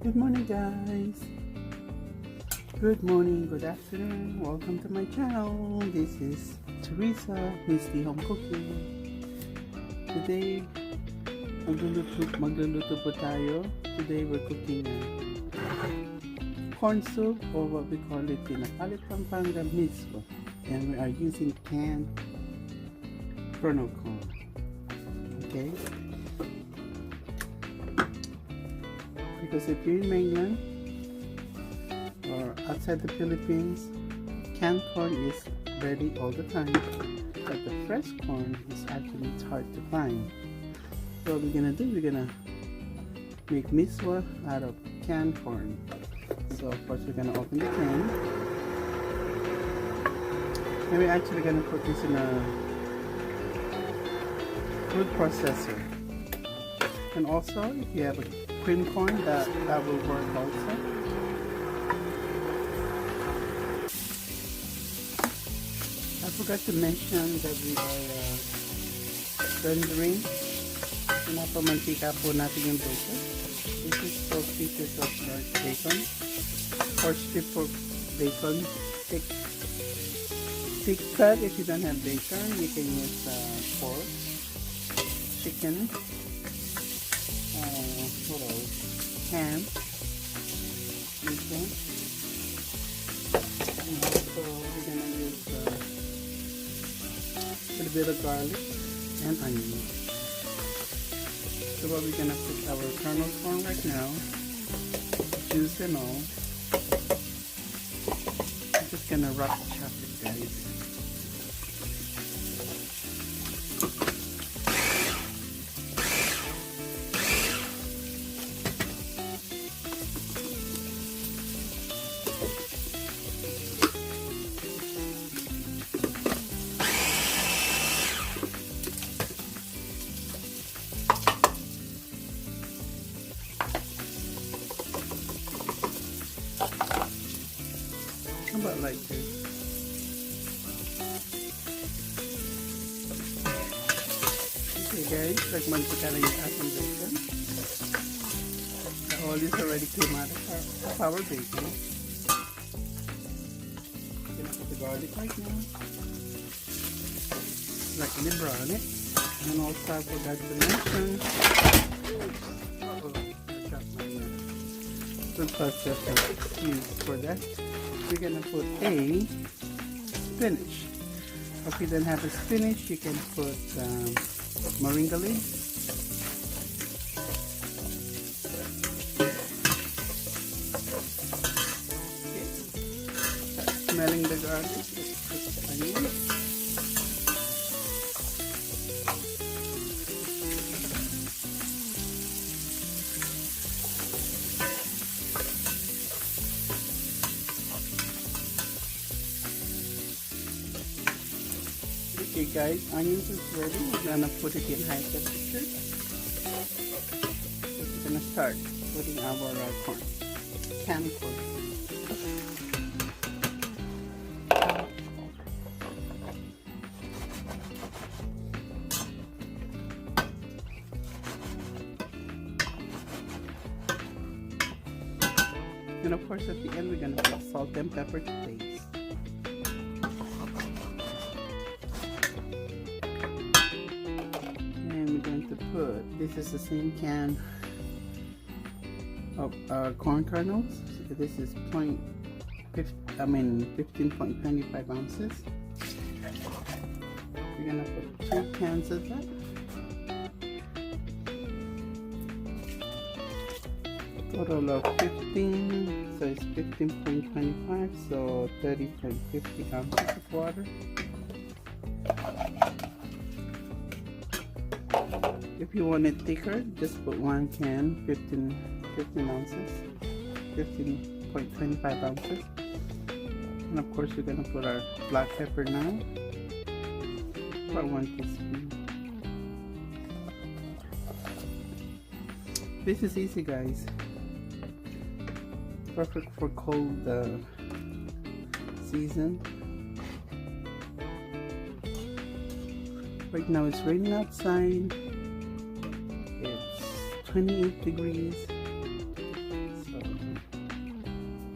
Good morning, guys. Good morning, good afternoon. Welcome to my channel. This is Teresa, Misty Home Cooking. Today, magluluto po tayo. Today, we're cooking corn soup, or what we call it, pinapalit Pampanga mismo. And we are using canned kernel corn. Okay? Because if you're in mainland or outside the Philippines, canned corn is ready all the time, but the fresh corn is actually hard to find. So what we're gonna do, we're gonna make miswa out of canned corn. So of course we're gonna open the can, and we're actually gonna put this in a food processor. And also, if you have a cream corn, that will work also. I forgot to mention that we are rendering. Pinapamantika po natin yung bacon. This is 4 pieces of bacon, or strip of bacon, thick cut. If you don't have bacon, you can use pork, chicken, what else? Ham, bacon, and also we're gonna use a little bit of garlic and onion. So what we're gonna put our kernel corn right now, juice and all. I'm just gonna rock the chocolate, guys. How about like this? Okay guys, nagmantika na yung ating bacon. The oil is already came out of our bacon. I'm gonna put the garlic right now. Lightly brown it. And also I forgot to mention, food processor used for that. We're gonna put a spinach. If you don't have a spinach, you can put moringa leaves. Okay. Smelling the garlic, let's put the onion. Okay guys, onions is ready. We're gonna put it in high temperature. We're gonna start putting our corn, canned corn. And of course at the end we're gonna put salt and pepper to taste. This is the same can of corn kernels. So this is 15.25 ounces. We're gonna put 2 cans of that. Total of 15, so it's 15.25, so 30.50 ounces of water. If you want it thicker, just put 1 can, 15 ounces, 15.25 ounces. And of course, we're gonna put our black pepper now, about 1 teaspoon. This is easy, guys. Perfect for cold season. Right now it's raining outside. It's 28 degrees. So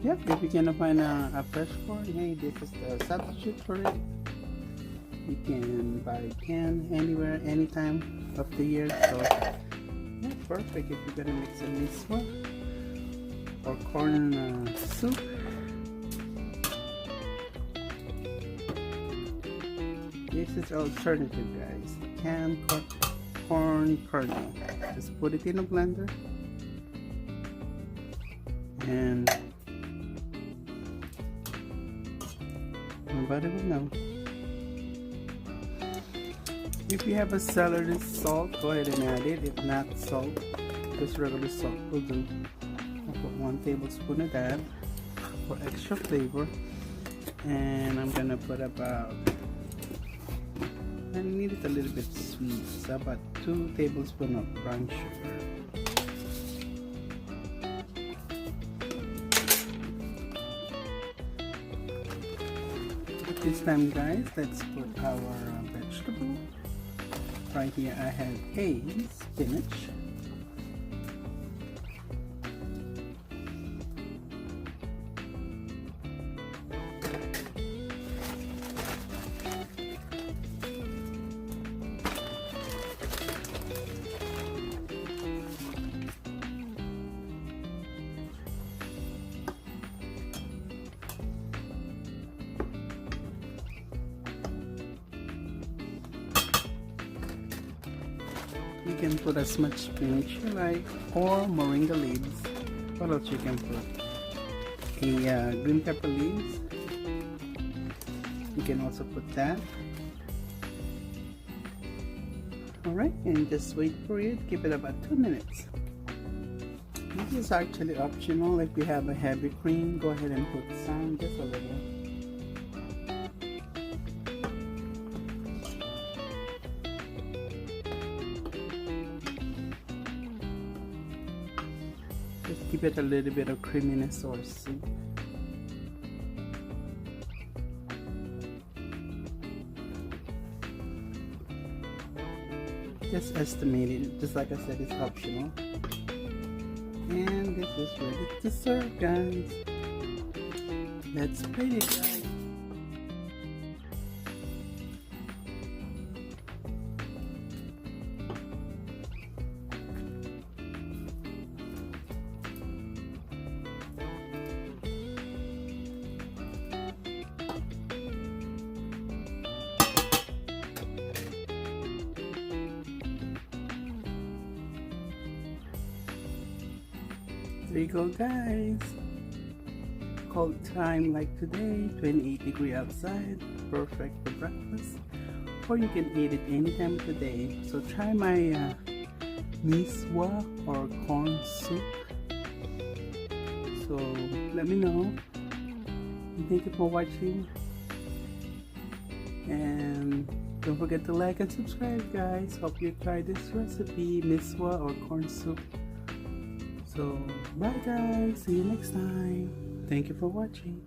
Yep, if you cannot find a fresh corn, hey, this is the substitute for it. You can buy can anywhere, anytime of the year. So yeah, perfect if you're gonna make some miswa or corn soup. This is alternative, guys. Canned corn kernel. Just put it in a blender and nobody will know. If you have a celery salt, go ahead and add it. If not salt, just regular salt will do. I'll put 1 tablespoon of that for extra flavor. And I'm gonna put about, I need it a little bit sweet, so about 2 tablespoons of brown sugar. This time, guys, let's put our vegetable. Right here I have a spinach, you can put as much spinach you like, or moringa leaves. What else you can put? Green pepper leaves. You can also put that. Alright, and just wait for it. Give it about 2 minutes. This is actually optional. If you have a heavy cream, go ahead and put some, just a little. Just give it a little bit of creaminess or soup. Just estimate it. Just like I said, it's optional. And this is ready to serve, guys. Let's plate it, guys. There you go, guys. Cold time like today, 28 degrees outside, perfect for breakfast, or you can eat it any time of the day. So try my miswa or corn soup. So let me know. Thank you for watching, and don't forget to like and subscribe, guys. Hope you try this recipe, miswa or corn soup. So bye, guys, see you next time. Thank you for watching.